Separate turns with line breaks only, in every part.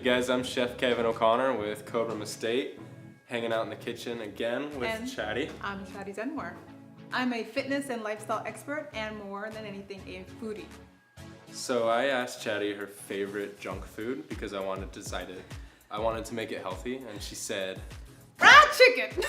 guys, I'm Chef Kevin O'Connor with Cobram Estate, hanging out in the kitchen again with Chady.
I'm Chady and more. I'm a fitness and lifestyle expert and more than anything a foodie.
So I asked Chady her favorite junk food because I wanted to make it healthy, and she said,
fried chicken!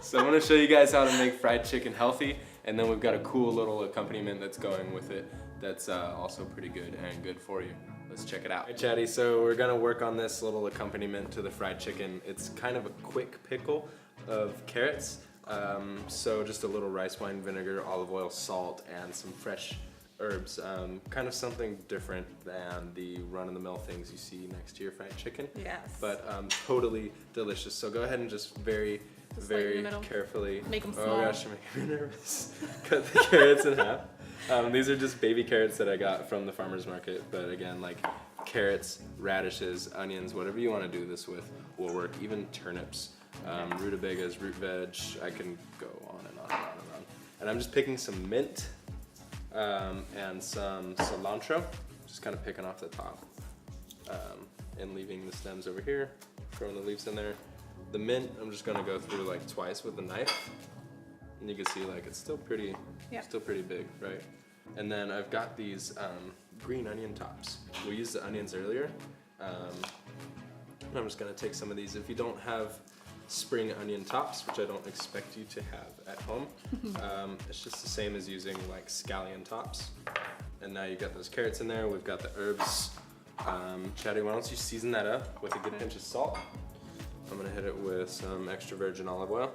So I'm gonna show you guys how to make fried chicken healthy, and then we've got a cool little accompaniment that's going with it that's also pretty good and good for you. Let's check it out. Hey Chady, so we're gonna work on this little accompaniment to the fried chicken. It's kind of a quick pickle of carrots. So just a little rice wine vinegar, olive oil, salt, and some fresh herbs. Kind of something different than the run-of-the-mill things you see next to your fried chicken.
Yes.
But totally delicious. So go ahead and just very carefully.
Make them small.
Oh gosh, you're making me nervous. Cut the carrots in half. These are just baby carrots that I got from the farmer's market, but again, like carrots, radishes, onions, whatever you want to do this with will work. Even turnips, rutabagas, root veg, I can go on and on and on and on. And I'm just picking some mint and some cilantro, just kind of picking off the top and leaving the stems over here, throwing the leaves in there. The mint, I'm just gonna go through like twice with a knife. And you can see like it's still pretty big, right? And then I've got these green onion tops. We used the onions earlier. And I'm just gonna take some of these. If you don't have spring onion tops, which I don't expect you to have at home, it's just the same as using like scallion tops. And now you've got those carrots in there. We've got the herbs. Chady, why don't you season that up with a good pinch of salt? I'm gonna hit it with some extra virgin olive oil.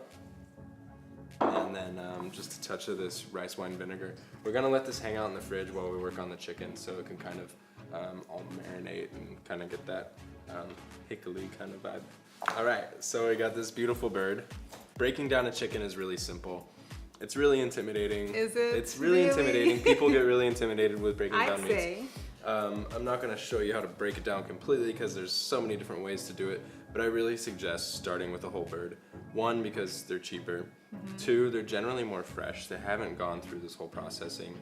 And then just a touch of this rice wine vinegar. We're gonna let this hang out in the fridge while we work on the chicken so it can kind of all marinate and kind of get that pickly kind of vibe. All right, so we got this beautiful bird. Breaking down a chicken is really simple. It's really intimidating.
Is it?
It's really intimidating. People get really intimidated with breaking down
I'd
meats.
say.
I'm not gonna show you how to break it down completely because there's so many different ways to do it, but I really suggest starting with a whole bird. One, because they're cheaper. Two, they're generally more fresh. They haven't gone through this whole processing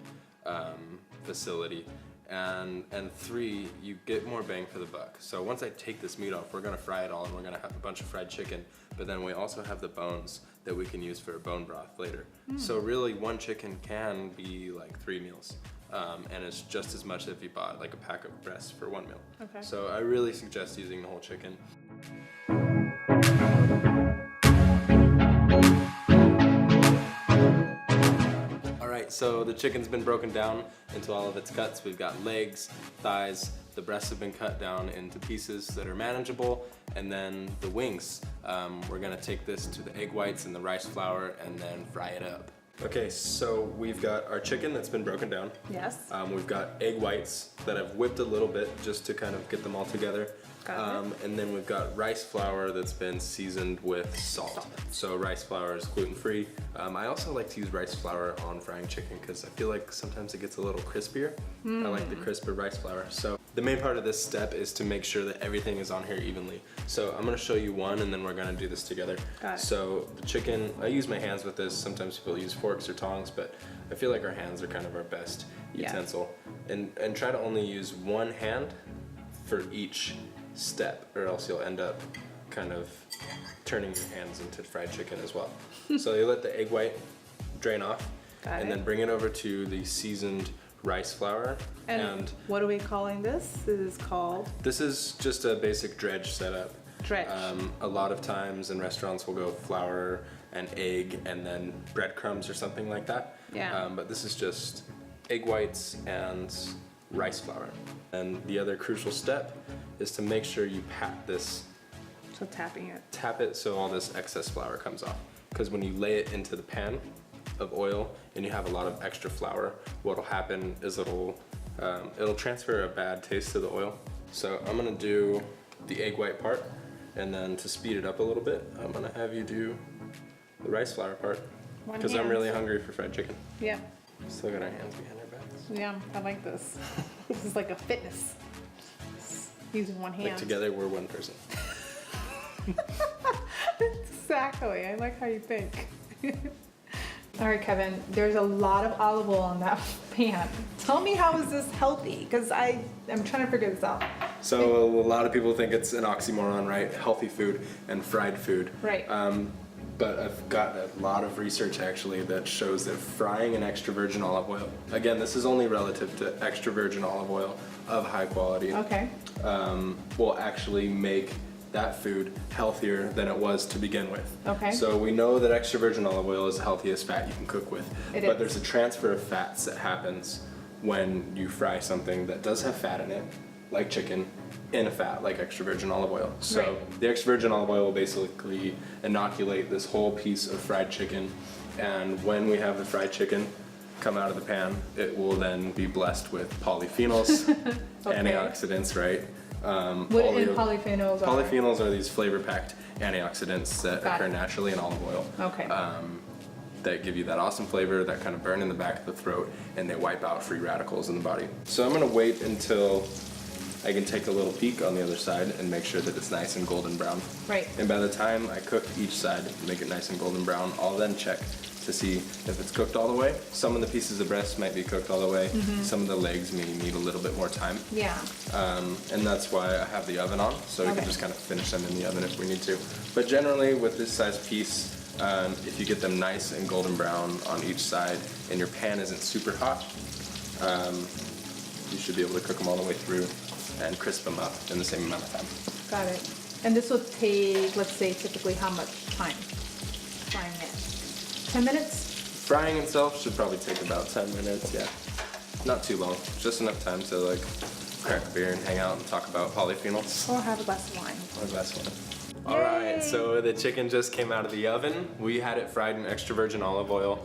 facility. And three, you get more bang for the buck. So once I take this meat off, we're gonna fry it all and we're gonna have a bunch of fried chicken, but then we also have the bones that we can use for a bone broth later. So really one chicken can be like 3 meals. And it's just as much if you bought like a pack of breasts for 1 meal.
Okay.
So I really suggest using the whole chicken. Alright, so the chicken's been broken down into all of its cuts. We've got legs, thighs, the breasts have been cut down into pieces that are manageable, and then the wings. We're gonna take this to the egg whites and the rice flour and then fry it up. Okay, so we've got our chicken that's been broken down.
Yes.
We've got egg whites that I've whipped a little bit just to kind of get them all together. And then we've got rice flour that's been seasoned with salt. So rice flour is gluten-free. I also like to use rice flour on frying chicken because I feel like sometimes it gets a little crispier. I like the crisper rice flour. So the main part of this step is to make sure that everything is on here evenly. So I'm gonna show you one and then we're gonna do this together. So the chicken, I use my hands with this. Sometimes people use forks or tongs, but I feel like our hands are kind of our best utensil. And try to only use one hand for each step, or else you'll end up kind of turning your hands into fried chicken as well. So you let the egg white drain off, and then bring it over to the seasoned rice flour.
And what are we calling this?
This is just a basic dredge setup.
Dredge.
A lot of times in restaurants we'll go flour and egg and then breadcrumbs or something like that.
Yeah.
But this is just egg whites and rice flour. And the other crucial step is to make sure you pat this.
So tapping it.
Tap it so all this excess flour comes off. Because when you lay it into the pan of oil and you have a lot of extra flour, what'll happen is it'll transfer a bad taste to the oil. So I'm gonna do the egg white part, and then to speed it up a little bit, I'm gonna have you do the rice flour part. Because I'm really hungry for fried chicken.
Yeah.
Still got our hands behind our backs.
Yeah, I like this. This is like a fitness. Using one hand.
Like together we're one person.
Exactly. I like how you think. All right, Kevin, there's a lot of olive oil on that pan. Tell me, how is this healthy? Because I'm trying to figure this out.
So a lot of people think it's an oxymoron, right? Healthy food and fried food.
Right.
But I've got a lot of research actually that shows that frying in extra virgin olive oil, again, this is only relative to extra virgin olive oil of high quality,
Okay.
Will actually make that food healthier than it was to begin with.
Okay.
So we know that extra virgin olive oil is the healthiest fat you can cook with.
It
But
is.
there's a transfer of fats that happens when you fry something that does have fat in it, like chicken, in a fat like extra virgin olive oil. So
Right.
the extra virgin olive oil will basically inoculate this whole piece of fried chicken, and when we have the fried chicken come out of the pan, it will then be blessed with polyphenols,
Okay.
antioxidants, right?
What
All
in
the-
polyphenols are?
Polyphenols are these flavor-packed antioxidants that
Got
occur
it.
naturally in olive oil.
Okay.
That give you that awesome flavor, that kind of burn in the back of the throat, and they wipe out free radicals in the body. So I'm gonna wait until I can take a little peek on the other side and make sure that it's nice and golden brown.
Right.
And by the time I cook each side, make it nice and golden brown, I'll then check to see if it's cooked all the way. Some of the pieces of breast might be cooked all the way. Some of the legs may need a little bit more time.
Yeah.
And that's why I have the oven on, so we
Okay.
can just kind of finish them in the oven if we need to. But generally, with this size piece, if you get them nice and golden brown on each side, and your pan isn't super hot, you should be able to cook them all the way through and crisp them up in the same amount of time.
Got it. And this will take, let's say, typically how much time frying it? 10 minutes?
Frying itself should probably take about 10 minutes, yeah. Not too long, just enough time to like crack a beer and hang out and talk about polyphenols.
Or have a glass of wine.
Or the best one. All right,
Yay.
so the chicken just came out of the oven. We had it fried in extra virgin olive oil.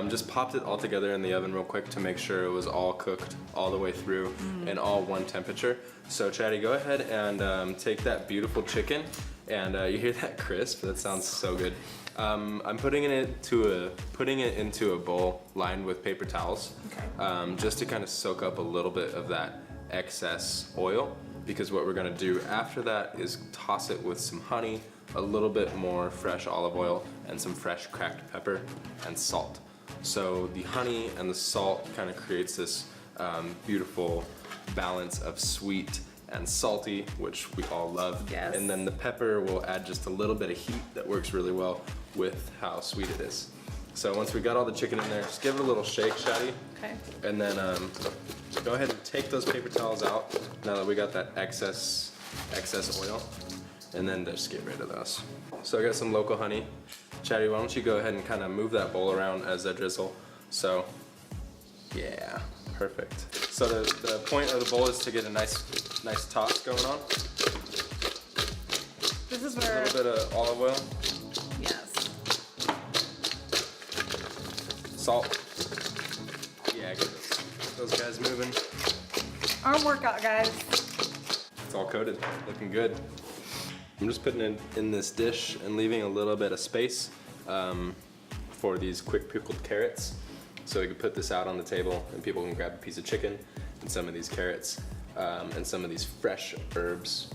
Just popped it all together in the oven real quick to make sure it was all cooked all the way through and all one temperature. So Chady, go ahead and take that beautiful chicken, and you hear that crisp? That sounds so good. I'm putting it into a bowl lined with paper towels, just to kind of soak up a little bit of that excess oil. Because what we're gonna do after that is toss it with some honey, a little bit more fresh olive oil, and some fresh cracked pepper and salt. So the honey and the salt kind of creates this beautiful balance of sweet and salty, which we all love.
Yes.
And then the pepper will add just a little bit of heat that works really well with how sweet it is. So once we got all the chicken in there, just give it a little shake, Chady.
Okay.
And then go ahead and take those paper towels out now that we got that excess oil, and then just get rid of those. So I got some local honey. Chady, why don't you go ahead and kind of move that bowl around as I drizzle. So, yeah, perfect. So the point of the bowl is to get a nice toss going on.
This is
A
where,
little bit of olive oil,
yes.
salt. Yeah, get those guys moving.
Arm workout, guys.
It's all coated, looking good. I'm just putting it in this dish and leaving a little bit of space for these quick pickled carrots. So we can put this out on the table and people can grab a piece of chicken and some of these carrots and some of these fresh herbs.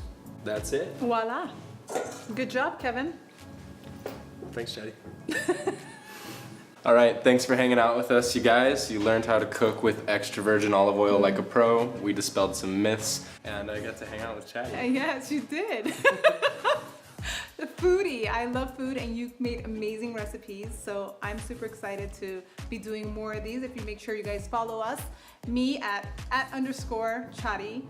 That's it.
Voila. Good job, Kevin.
Thanks, Chady. All right, thanks for hanging out with us, you guys. You learned how to cook with extra virgin olive oil like a pro. We dispelled some myths, and I got to hang out with Chady.
Yes, you did. The foodie. I love food, and you made amazing recipes. So I'm super excited to be doing more of these. If you make sure you guys follow us, me at @_Chady_,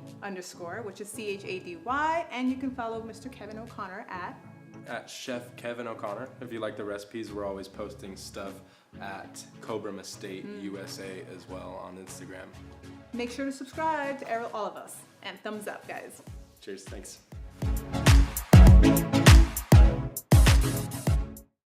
which is CHADY, and you can follow Mr. Kevin O'Connor
At Chef Kevin O'Connor. If you like the recipes, we're always posting stuff at Cobram Estate USA as well on Instagram.
Make sure to subscribe to all of us, and thumbs up, guys.
Cheers, thanks.